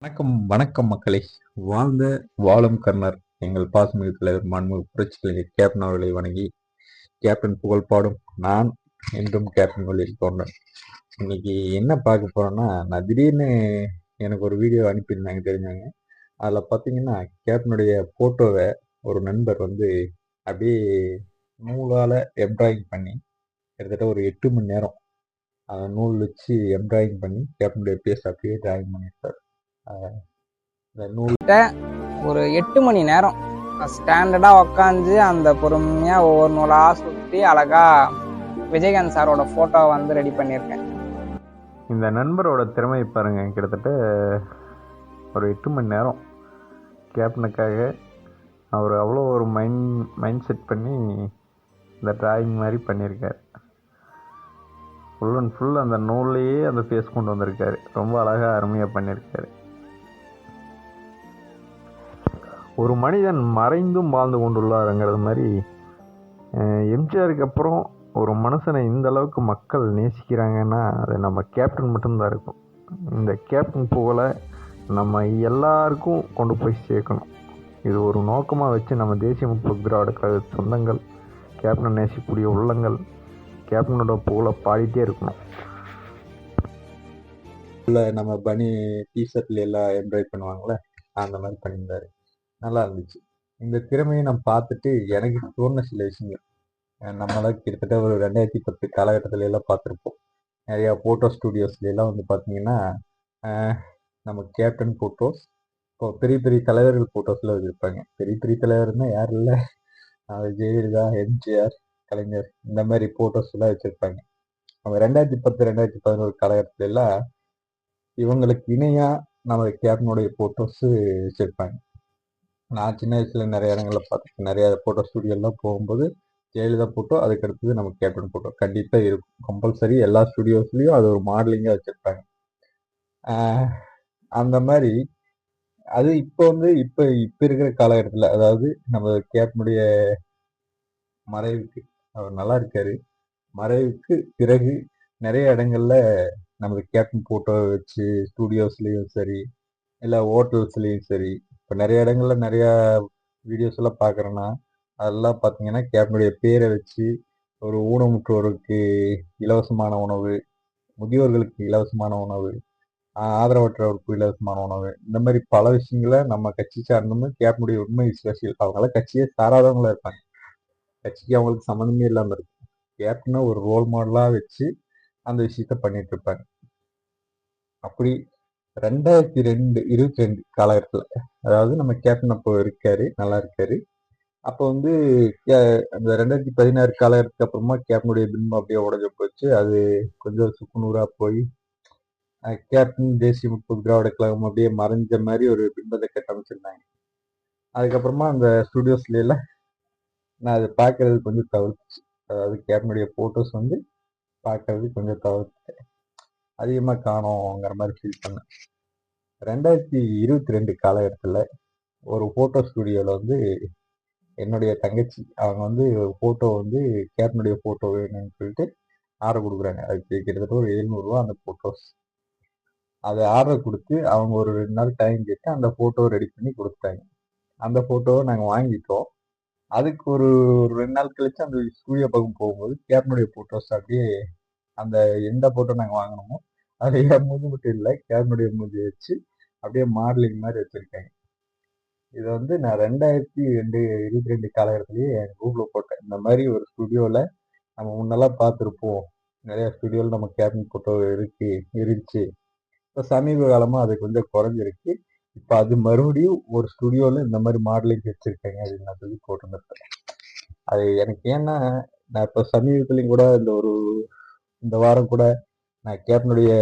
வணக்கம் வணக்கம் மக்களே. வாழ்ந்த வாழும் கர்ணர் எங்கள் பாசமிகு தலைவர் மாண்புமிகு புரட்சிக் கலைஞர் கேப்டன் அவர்களை வணங்கி கேப்டன் புகழ் பாடும் நான் என்றும் கேப்டன் வழியில் தோன்றேன். இன்னைக்கு என்ன பார்க்க போறோம்னா, நான் திடீர்னு எனக்கு ஒரு வீடியோ அனுப்பியிருந்தாங்க தெரிஞ்சவங்க. அதில் பார்த்தீங்கன்னா கேப்டனுடைய ஃபோட்டோவை ஒரு நண்பர் வந்து அப்படியே நூலால் எம்ப்ராய்டிங் பண்ணி கிட்டத்தட்ட ஒரு 8 மணி நேரம் அதை நூல் வச்சு எம்ப்ராய்டிங் பண்ணி கேப்டனுடைய பேஸ் அப்படியே டிராயிங் பண்ணியிருக்காரு. ஒரு 8 மணி நேரம் ஸ்டாண்டர்டா உக்காந்து அந்த பொறுமையா ஒவ்வொரு நூலா சுற்றி அழகா விஜயகாந்த் சாரோட போட்டோ வந்து ரெடி பண்ணியிருக்கேன். இந்த நண்பரோட திறமை பாருங்க, கிட்டத்தட்ட ஒரு 8 மணி நேரம் கேப்டனுக்காக அவர் அவ்வளோ ஒரு மைண்ட் செட் பண்ணி இந்த டிராயிங் மாதிரி பண்ணியிருக்காரு. ஃபுல் அண்ட் ஃபுல் அந்த நூல்லையே அந்த ஃபேஸ் கொண்டு வந்திருக்காரு. ரொம்ப அழகாக அருமையாக பண்ணியிருக்காரு. ஒரு மனிதன் மறைந்தும் வாழ்ந்து கொண்டுள்ளாருங்கிறது மாதிரி எம்ஜிஆருக்கு அப்புறம் ஒரு மனுஷனை இந்த அளவுக்கு மக்கள் நேசிக்கிறாங்கன்னா அது நம்ம கேப்டன் மட்டும்தான் இருக்கும். இந்த கேப்டன் புகழை நம்ம எல்லாருக்கும் கொண்டு போய் சேர்க்கணும். இது ஒரு நோக்கமாக வச்சு நம்ம தேசிய முற்போக்கு திராவிட கழக சொந்தங்கள், கேப்டனை நேசிக்கக்கூடிய உள்ளங்கள் கேப்டனோட புகழை பாடிட்டே இருக்கணும். இல்லை நம்ம பனி டிஷர்ட்ல எல்லாம் எம்ப்ராய்ட் பண்ணுவாங்களே, அந்த மாதிரி பண்ணியிருந்தாரு. நல்லா இருந்துச்சு. இந்த திறமையை நான் பார்த்துட்டு எனக்கு தோணுன சில விஷயங்கள் நம்மளாம் கிட்டத்தட்ட ஒரு 2010 காலகட்டத்துல எல்லாம் பார்த்துருப்போம். நிறையா ஃபோட்டோ ஸ்டூடியோஸ்ல எல்லாம் வந்து பார்த்தீங்கன்னா நம்ம கேப்டன் ஃபோட்டோஸ், இப்போ பெரிய பெரிய தலைவர்கள் ஃபோட்டோஸ்லாம் வச்சுருப்பாங்க. பெரிய பெரிய தலைவர்னா யாரும் இல்லை, ஜெயலலிதா, எம்ஜிஆர், கலைஞர், இந்த மாதிரி ஃபோட்டோஸ் எல்லாம் வச்சுருப்பாங்க. நம்ம 2010 2011 காலகட்டத்துல எல்லாம் இவங்களுக்கு இணையா நம்ம கேப்டனுடைய ஃபோட்டோஸு வச்சுருப்பாங்க. நான் சின்ன வயசுல நிறைய இடங்கள்ல பார்த்துருக்கேன். நிறைய ஃபோட்டோ ஸ்டூடியோலாம் போகும்போது ஜெயலலிதா ஃபோட்டோ, அதுக்கு அடுத்தது நம்ம கேப்டன் ஃபோட்டோ கண்டிப்பாக இருக்கும். கம்பல்சரி எல்லா ஸ்டூடியோஸ்லேயும் அது ஒரு மாடலிங்காக வச்சுருப்பாங்க. அந்த மாதிரி அது இப்போ வந்து இப்போ இருக்கிற காலகட்டத்தில், அதாவது நம்ம கேப்டனுடைய மறைவுக்கு, அவர் நல்லா இருக்காரு, மறைவுக்கு பிறகு நிறைய இடங்கள்ல நமது கேப்டன் ஃபோட்டோ வச்சு ஸ்டூடியோஸ்லேயும் சரி, இல்லை ஹோட்டல்ஸ்லேயும் சரி, இப்போ நிறைய இடங்கள்ல நிறையா வீடியோஸ் எல்லாம் பார்க்குறேன்னா அதெல்லாம் பார்த்தீங்கன்னா கேப்டனுடைய பேரை வச்சு ஒரு ஊனமுற்றோருக்கு இலவசமான உணவு, முதியோர்களுக்கு இலவசமான உணவு, ஆதரவற்றவருக்கு இலவசமான உணவு, இந்த மாதிரி பல விஷயங்களை நம்ம கட்சி சார்ந்தவங்க கேப்டனுடைய உண்மை விசுவாசிகள், அவங்களாம் கட்சியே சாராதவங்களா இருப்பாங்க. கட்சிக்கு அவங்களுக்கு சம்மந்தமே இல்லாமல் இருக்கும். கேப்டனை ஒரு ரோல் மாடலாக வச்சு அந்த விஷயத்த பண்ணிட்டு இருப்பாங்க. அப்படி 2022 காலகட்டத்தில், அதாவது நம்ம கேப்டன் அப்போ இருக்காரு, நல்லா இருக்காரு. அப்போ வந்து அந்த 2016 காலகட்டத்துக்கு அப்புறமா கேப்டனுடைய பின்பம் அப்படியே உடஞ்ச போச்சு. அது கொஞ்சம் சுக்குநூறாக போய் கேப்டன் தேசிய முற்போக்கு திராவிட கழகம் அப்படியே மறைஞ்ச மாதிரி ஒரு பின்பத்தை கட்டமைச்சிருந்தாங்க. அதுக்கப்புறமா அந்த ஸ்டூடியோஸ்ல எல்லாம் நான் அதை பார்க்கறது கொஞ்சம் தவிர்த்துச்சு. அதாவது கேப்டனுடைய ஃபோட்டோஸ் வந்து பார்க்கறது கொஞ்சம் தவிர்த்துட்டேன். அதிகமாக காணோங்கிற மாதிரி ஃபீல் பண்ணேன். 2022 காலகட்டத்தில் ஒரு ஃபோட்டோ ஸ்டூடியோவில் வந்து என்னுடைய தங்கச்சி அவங்க வந்து ஃபோட்டோ வந்து கேப்டனுடைய ஃபோட்டோ வேணும்னு சொல்லிட்டு ஆர்டர் கொடுக்குறாங்க. அதுக்கு கிட்டத்தட்ட ஒரு 700 ரூபா அந்த ஃபோட்டோஸ். அதை ஆர்டர் கொடுத்து அவங்க ஒரு 2 நாள் டைம் கேட்டு அந்த ஃபோட்டோவை ரெடி பண்ணி கொடுத்தாங்க. அந்த ஃபோட்டோவை நாங்கள் வாங்கிட்டோம். அதுக்கு ஒரு 2 நாள் கழிச்சு அந்த ஸ்டூடியோ பக்கம் போகும்போது கேப்டனுடைய ஃபோட்டோஸ் அப்படியே அந்த எந்த ஃபோட்டோ நாங்கள் வாங்கினோமோ அது என் மூஞ்சி மட்டும் இல்லை, கேப்டனுடைய மூஞ்சி வச்சு அப்படியே மாடலிங் மாதிரி வச்சுருக்காங்க. இதை வந்து நான் 2022 காலகட்டத்திலேயே என் குரூப்பில் போட்டேன். இந்த மாதிரி ஒரு ஸ்டுடியோவில் நம்ம முன்னெல்லாம் பார்த்துருப்போம், நிறைய ஸ்டுடியோவில் நம்ம கேபின் ஃபோட்டோ இருந்துச்சு. இப்போ சமீப காலமாக அது கொஞ்சம் குறைஞ்சிருக்கு. இப்போ அது மறுபடியும் ஒரு ஸ்டுடியோவில் இந்த மாதிரி மாடலிங் வச்சுருக்காங்க அப்படின்னு நான் சொல்லி போட்டுருந்தேன். அது எனக்கு ஏன்னா, நான் இப்போ சமீபத்துலேயும் கூட இந்த வாரம் கூட நான் கேப்டனுடைய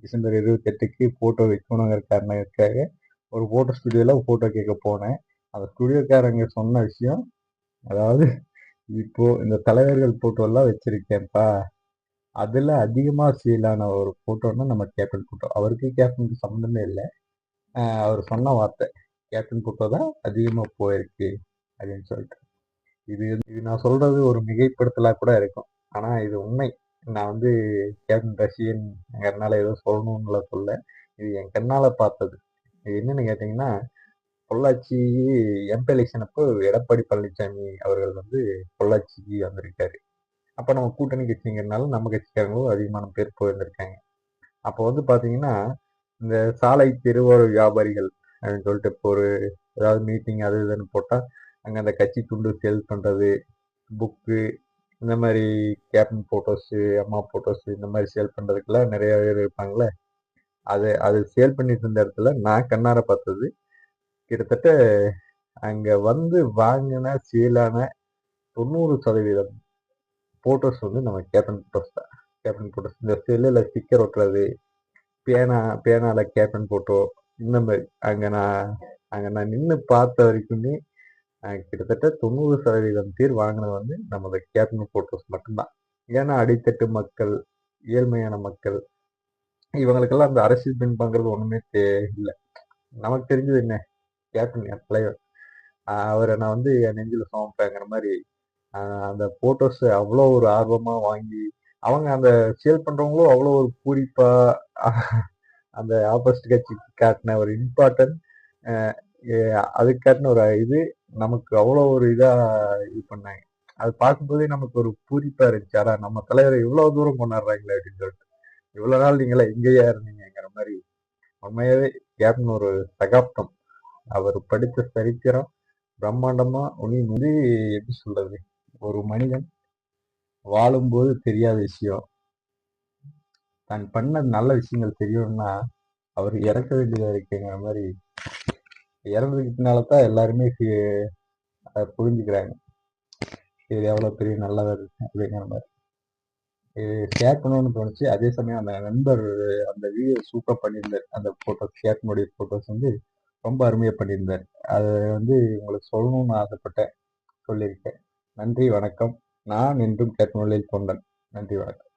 டிசம்பர் 28க்கு ஃபோட்டோ வைக்கணுங்கிற காரணத்துக்காக ஒரு ஃபோட்டோ ஸ்டுடியோவில் ஃபோட்டோ கேட்க போனேன். அந்த ஸ்டுடியோக்காரங்க சொன்ன விஷயம், அதாவது இப்போ இந்த தலைவர்கள் ஃபோட்டோலாம் வச்சிருக்கேன்ப்பா, அதில் அதிகமாக சேலான ஒரு ஃபோட்டோன்னா நம்ம கேப்டன் ஃபோட்டோ. அவருக்கு கேப்டனுக்கு சம்மந்தமே இல்லை. அவர் சொன்ன வார்த்தை, கேப்டன் ஃபோட்டோ தான் அதிகமாக போயிருக்கு அப்படின்னு சொல்லிட்டு. இது நான் சொல்றது ஒரு மிகைப்படுத்தலாக கூட இருக்கும், ஆனால் இது உண்மை. நான் வந்து கேப்டன் ரசிகன்ங்கிறதுனால ஏதோ சொல்லணும்னுலாம் சொல்ல, இது என் கண்ணால் பார்த்தது. இது என்னன்னு கேட்டீங்கன்னா, பொள்ளாச்சி எம்பி எலெக்ஷன் அப்போ எடப்பாடி பழனிசாமி அவர்கள் வந்து பொள்ளாச்சிக்கு வந்திருக்காரு. அப்ப நம்ம கூட்டணி கட்சிங்கிறதுனால நம்ம கட்சிக்காரங்களும் அதிகமான பேர் போயிருந்திருக்காங்க. அப்போ வந்து பாத்தீங்கன்னா, இந்த சாலை தெருவோர வியாபாரிகள் அப்படின்னு சொல்லிட்டு இப்போ ஒரு ஏதாவது மீட்டிங் அது இதுன்னு போட்டா, அங்க அந்த கட்சி துண்டு சேல் பண்றது, புக்கு இந்த மாதிரி கேப்டன் போட்டோஸு, அம்மா போட்டோஸு இந்த மாதிரி சேல் பண்றதுக்கெல்லாம் நிறைய பேர் இருப்பாங்கல்ல. அது அது சேல் பண்ணிட்டு இருந்த இடத்துல நான் கண்ணார பார்த்தது, கிட்டத்தட்ட அங்க வந்து வாங்கின சேலான 90% போட்டோஸ் வந்து நம்ம கேப்டன் போட்டோஸ் தான். கேப்டன் போட்டோஸ் இந்த செல்லுல ஸ்டிக்கர் ஒட்டுறது, பேனால கேப்டன் போட்டோ இந்த மாதிரி அங்க நான் நின்று பார்த்த வரைக்குமே கிட்டத்தட்ட 90% பேர் வாங்கினது வந்து நமது கேப்டன் போட்டோஸ் மட்டும்தான். ஏன்னா அடித்தட்டு மக்கள், ஏழ்மையான மக்கள், இவங்களுக்கெல்லாம் அந்த அரசியல் பின்பங்கிறது ஒண்ணுமே இல்லை. நமக்கு தெரிஞ்சது என்ன, கேப்டன் என் தலைவர், அவரை நான் வந்து என் நெஞ்சில சுமப்பேங்கிற மாதிரி அந்த போட்டோஸ் அவ்வளோ ஒரு ஆர்வமா வாங்கி அவங்க அந்த சேல் பண்றவங்களும் அவ்வளோ ஒரு பூரிப்பா அந்த ஆப்போசிட் கட்சிக்கு காட்டின ஒரு இம்பார்ட்டன்ட், அதுக்கு காட்டின ஒரு இது நமக்கு அவ்வளோ ஒரு இதா இது பண்ணாங்க. அது பார்க்கும்போதே நமக்கு ஒரு பூரிப்பா இருந்துச்சு. ஆனா நம்ம தலைவரை இவ்வளவு தூரம் கொண்டாடுறாங்களே அப்படின்னு சொல்லிட்டு, இவ்வளவு நாள் நீங்களா எங்கேயா இருந்தீங்கிற மாதிரி. உண்மையாவே கேப்டன் ஒரு சகாப்தம். அவர் படித்த சரித்திரம் பிரம்மாண்டமா உனி வந்து எப்படி சொல்றது, ஒரு மனிதன் வாழும்போது தெரியாத விஷயம் தான் பண்ண நல்ல விஷயங்கள் தெரியணும்னா அவர் இறக்க வேண்டியதா இருக்குங்கிற மாதிரி, இறந்ததுக்குனாலதான் எல்லாருமே அதை புரிஞ்சுக்கிறாங்க. இது எவ்வளவு பெரிய நல்லவர் அப்படிங்கிற மாதிரி இது ஷேர் பண்ணணும்னு தோணுச்சு. அதே சமயம் அந்த நண்பர் அந்த வீடியோ சூப்பர் பண்ணியிருந்தார். அந்த போட்டோஸ் கேப்டனுடைய போட்டோஸ் வந்து ரொம்ப அருமையா பண்ணியிருந்தார். அதை வந்து உங்களுக்கு சொல்லணும்னு ஆசைப்பட்டேன், சொல்லியிருக்கேன். நன்றி வணக்கம். நான் என்றும் கேப்டன் தொண்டன். நன்றி வணக்கம்.